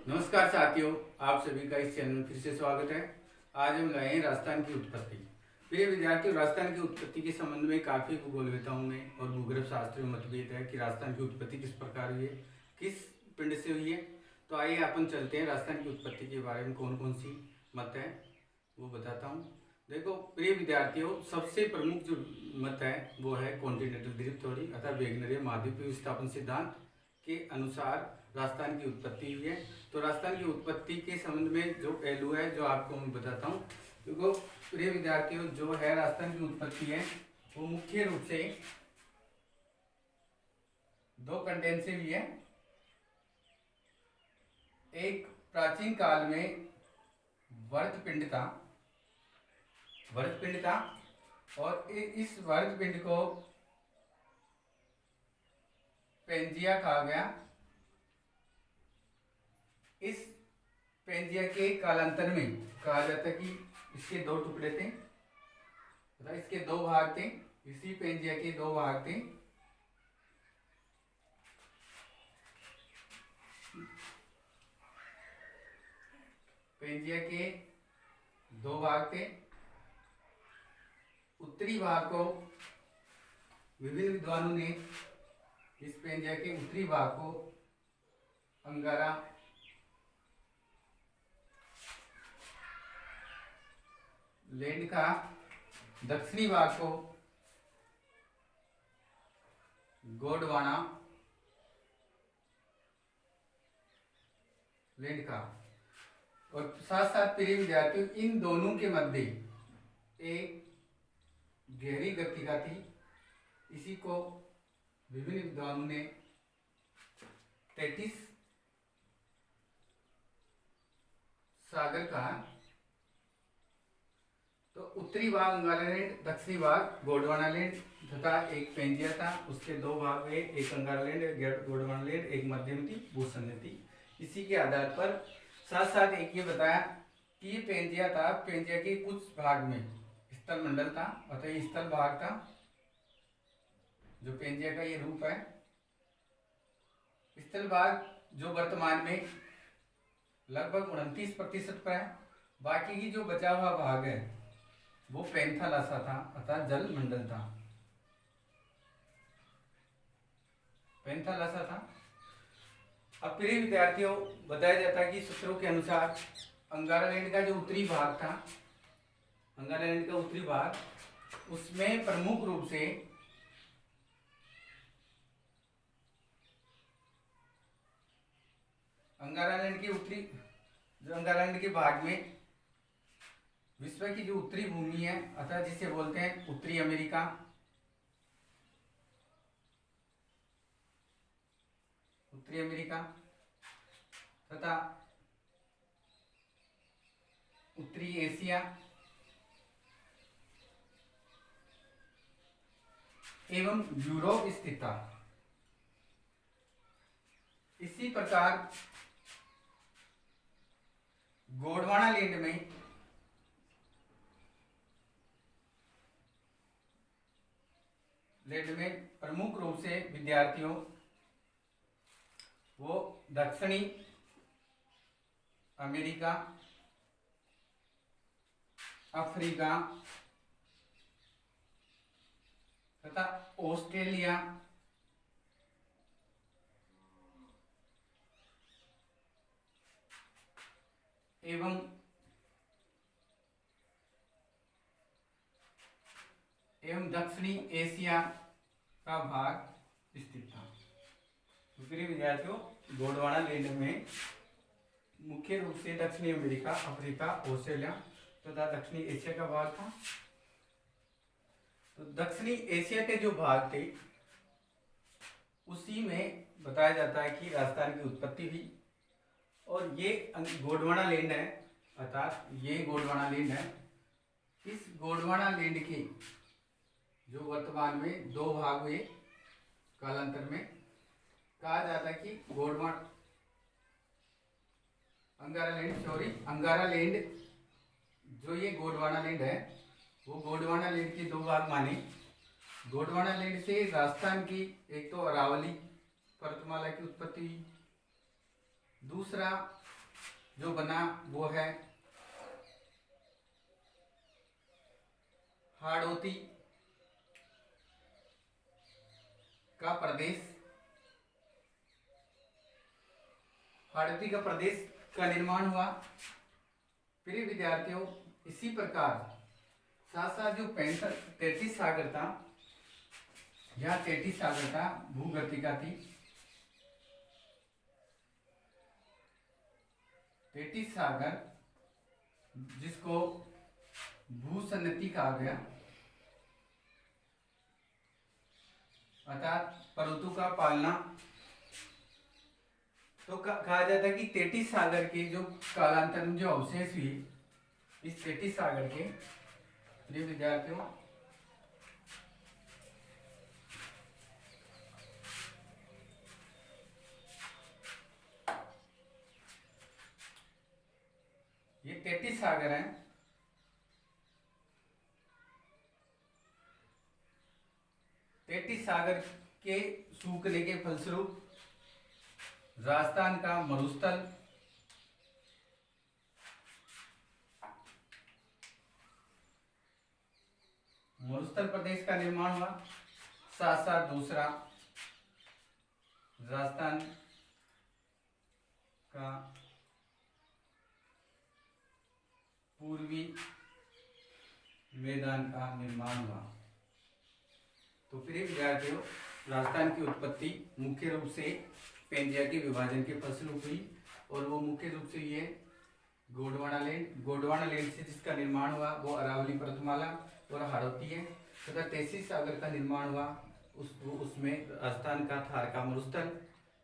नमस्कार साथियों, आप सभी का इस चैनल में फिर से स्वागत है। आज हम लाए हैं राजस्थान की उत्पत्ति। प्रिय विद्यार्थियों, राजस्थान की उत्पत्ति के संबंध में काफ़ी भूगोलवेताओं में और भूगर्भ शास्त्र में मतभेद है कि राजस्थान की उत्पत्ति किस प्रकार हुई है, किस पिंड से हुई है। तो आइए अपन चलते हैं, राजस्थान की उत्पत्ति के बारे में कौन कौन सी मत है वो बताता हूँ। देखो प्रिय विद्यार्थियों, सबसे प्रमुख जो मत है वो है कॉन्टिनेंटल ड्रिफ्ट थ्योरी अर्थात वेगनरी महाद्वीपीय विस्थापन सिद्धांत के अनुसार राजस्थान की उत्पत्ति हुई है। तो राजस्थान की उत्पत्ति के संबंध में जो पहलू है जो आपको मैं बताता हूँ। देखो प्रिय विद्यार्थियों, जो है राजस्थान की उत्पत्ति है वो मुख्य रूप से दो कंटेंट से हुई है। एक प्राचीन काल में वर्तपिंड था, वर्तपिंड था और इस वर्तपिंड को पेंजिया कहा गया। इस पेंजिया के कालांतर में कहा जाता है कि इसके दो टुकड़े थे, इसके दो भाग थे। इसी पेंजिया के दो भाग थे। पेंजिया के दो भाग थे। उत्तरी भाग को विभिन्न विद्वानों ने इस पेंजिया के उत्तरी भाग को अंगारा लैंड का, दक्षिणी भाग को गोंडवाना लैंड का। और साथ साथ प्रिय विद्यार्थियों, इन दोनों के मध्य एक गहरी गतिका थी। इसी को विभिन्न विद्वानों ने तैतीस सागर कहा। तो उत्तरी भाग अंगारा लैंड, दक्षिणी भाग गोंडवाना लैंड तथा एक पेंजिया था। उसके दो भाग हुए, एक अंगारा लैंड, एक गोंडवाना लैंड, एक मध्यम थी, भूषण थी। इसी के आधार पर साथ साथ एक ये बताया कि ये पेंजिया था। पेंजिया के कुछ भाग में स्थल मंडल था, अतः ये स्थल भाग था। जो पेंजिया का ये रूप है, स्थल भाग जो वर्तमान में लगभग 29% पर है। बाकी की जो बचा हुआ भाग है वो पैंथालासा था अर्थात जल मंडल था, पैंथालासा था। अब प्रिय विद्यार्थियों, बताया जाता है कि सूत्रों के अनुसार अंगारा लैंड का जो उत्तरी भाग था, अंगारा लैंड का उत्तरी भाग, उसमें प्रमुख रूप से अंगारा लैंड के उत्तरी, जो अंगारा लैंड के भाग में विश्व की जो उत्तरी भूमि है अर्थात जिसे बोलते हैं उत्तरी अमेरिका, उत्तरी अमेरिका तथा उत्तरी एशिया एवं यूरोप स्थित था। इसी प्रकार गोंडवाना लैंड में प्रमुख रूप से विद्यार्थियों वो दक्षिणी अमेरिका, अफ्रीका तथा ऑस्ट्रेलिया एवं दक्षिणी एशिया का भाग स्थित था। तो प्रिय विद्यार्थियों, गोंडवाना लैंड में मुख्य रूप से दक्षिणी अमेरिका, अफ्रीका, ऑस्ट्रेलिया तथा दक्षिणी एशिया का भाग था। तो दक्षिणी एशिया के जो भाग थे उसी में बताया जाता है कि राजस्थान की उत्पत्ति हुई। और ये गोंडवाना लैंड है अर्थात ये गोंडवाना लैंड है। इस गोंडवाना लैंड के जो वर्तमान में दो भाग हुए कालांतर में, कहा जाता है कि गोंडवाना अंगारा लैंड, सॉरी अंगारा लैंड, जो ये गोंडवाना लैंड है वो गोंडवाना लैंड के दो भाग माने। गोंडवाना लैंड से राजस्थान की एक तो अरावली पर्वतमाला की उत्पत्ति हुई, दूसरा जो बना वो है हाड़ौती का प्रदेश। हाड़ौती का प्रदेश का निर्माण हुआ। प्रिय विद्यार्थियों, इसी प्रकार साथ साथ जो 33 सागर था, यह 33 सागर का भूगर्तिका थी। 33 सागर जिसको भूसन्नति कहा गया, अर्थात पर्वतों का पालना। तो कहा जाता है कि 33 सागर के जो कालांतर में जो अवशेष हुए, इस 33 सागर के प्रिय विद्यार्थियों ये 33 सागर हैं। 33 सागर के सूखने के फलस्वरूप राजस्थान का मरुस्थल प्रदेश का निर्माण हुआ। साथ साथ दूसरा राजस्थान का पूर्वी मैदान का निर्माण हुआ। तो प्रिय विद्यार्थियों, राजस्थान की उत्पत्ति मुख्य रूप से पेंजिया के विभाजन के फलस्वरूप हुई, और वो मुख्य रूप से ये गोंडवाना लैंड से जिसका निर्माण हुआ वो अरावली पर्वतमाला और हाड़ौती है, तथा 33 सागर का निर्माण हुआ उसमें राजस्थान का थार का मरुस्थल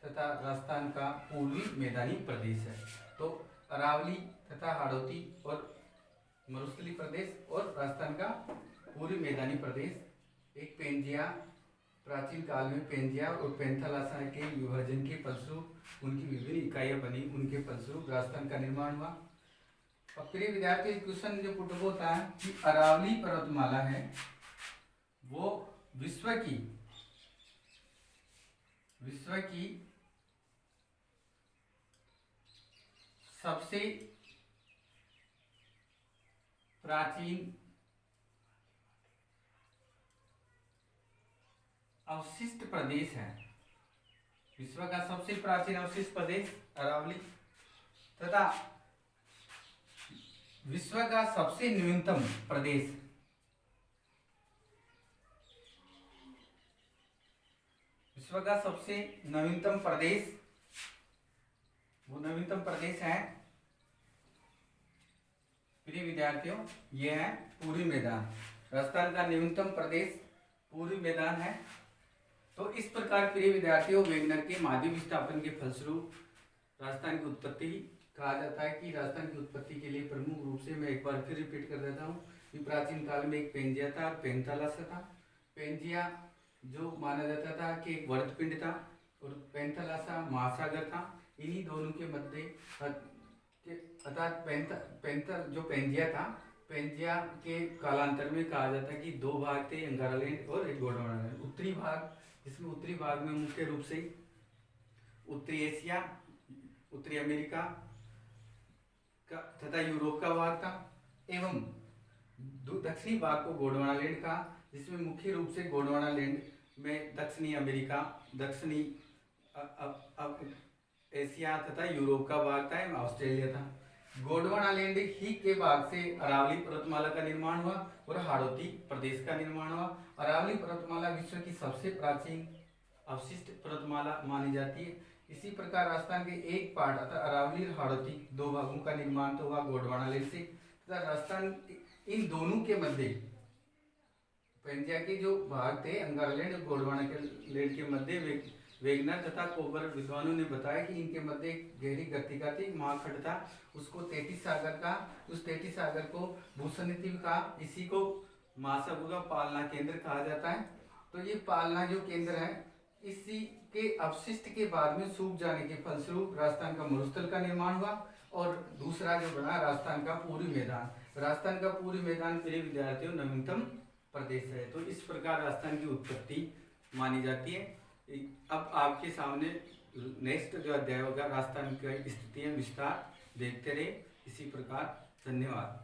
तथा राजस्थान का पूर्वी मैदानी प्रदेश है। तो अरावली तथा हाड़ौती और मरुस्थली प्रदेश और राजस्थान का पूर्वी मैदानी प्रदेश एक पेंजिया, प्राचीन काल में पेंजिया और पेंथालासा के विभाजन के फलस्वरूप उनकी विभिन्न इकाइयां बनी, उनके फलस्वरूप राजस्थान का निर्माण हुआ। अब प्रिय विद्यार्थी, क्वेश्चन जो पुट होता है कि अरावली पर्वतमाला है वो विश्व की सबसे प्राचीन अवशिष्ट प्रदेश है। विश्व का सबसे प्राचीन अवशिष्ट प्रदेश अरावली, तथा विश्व का सबसे न्यूनतम प्रदेश वो नवीनतम प्रदेश है प्रिय विद्यार्थियों, ये है पूर्वी मैदान। राजस्थान का न्यूनतम प्रदेश पूर्वी मैदान है। तो इस प्रकार प्रिय विद्यार्थियों, वेगनर के माध्यम विस्थापन के फलस्वरूप राजस्थान की उत्पत्ति कहा जाता है कि राजस्थान की उत्पत्ति के लिए प्रमुख रूप से, मैं एक बार फिर रिपीट कर देता हूँ कि प्राचीन काल में एक पेंजिया था और पेंथालासा था। पेंजिया जो माना जाता था कि एक वर्तपिंड था और पेंथालासा महासागर था। इन्हीं दोनों के मध्य अर्थात जो पेंजिया था, पेंजिया के कालांतर में कहा जाता है कि दो भाग थे, अंगारा लैंड और एक गोंडवाना लैंड। उत्तरी भाग, जिसमें उत्तरी भाग में मुख्य रूप से उत्तरी एशिया, उत्तरी अमेरिका का तथा यूरोप का भाग था, एवं दक्षिणी भाग को गोंडवाना लैंड का, जिसमें मुख्य रूप से गोंडवाना लैंड में दक्षिणी अमेरिका, दक्षिणी एशिया तथा यूरोप का भाग था एवं ऑस्ट्रेलिया था। गोंडवाना लैंड ही के भाग से अरावली पर्वतमाला का निर्माण हुआ और हाड़ौती प्रदेश का निर्माण हुआ। अरावली पर्वतमाला विश्व की सबसे प्राचीन अवशिष्ट पर्वतमाला मानी जाती है। इसी प्रकार राजस्थान के एक पार्ट अर्थात अरावली और हाड़ौती दो भागों का निर्माण तो हुआ गोंडवाना लैंड से, तथा राजस्थान इन दोनों के मध्य पेंजिया के जो भाग थे अंगारा लैंड और गोंडवाना लैंड के मध्य वेगनर तथा कोबर विद्वानों ने बताया कि इनके मध्य एक गहरी गर्तिका थी, महाखंड था, उसको 33 सागर का, उस 33 सागर को भूसन्निधि का, इसी को महासागर का पालना केंद्र कहा जाता है। तो ये पालना जो केंद्र है, इसी के अवशिष्ट के बाद में सूख जाने के फलस्वरूप राजस्थान का मरुस्थल का निर्माण हुआ, और दूसरा जो बना राजस्थान का पूर्वी मैदान। राजस्थान का पूर्वी मैदान प्रिय विद्यार्थियों नवीनतम प्रदेश है। तो इस प्रकार राजस्थान की उत्पत्ति मानी जाती है। अब आपके सामने नेक्स्ट जो अध्याय होगा राजस्थान की स्थितियाँ विस्तार देखते रहे। इसी प्रकार धन्यवाद।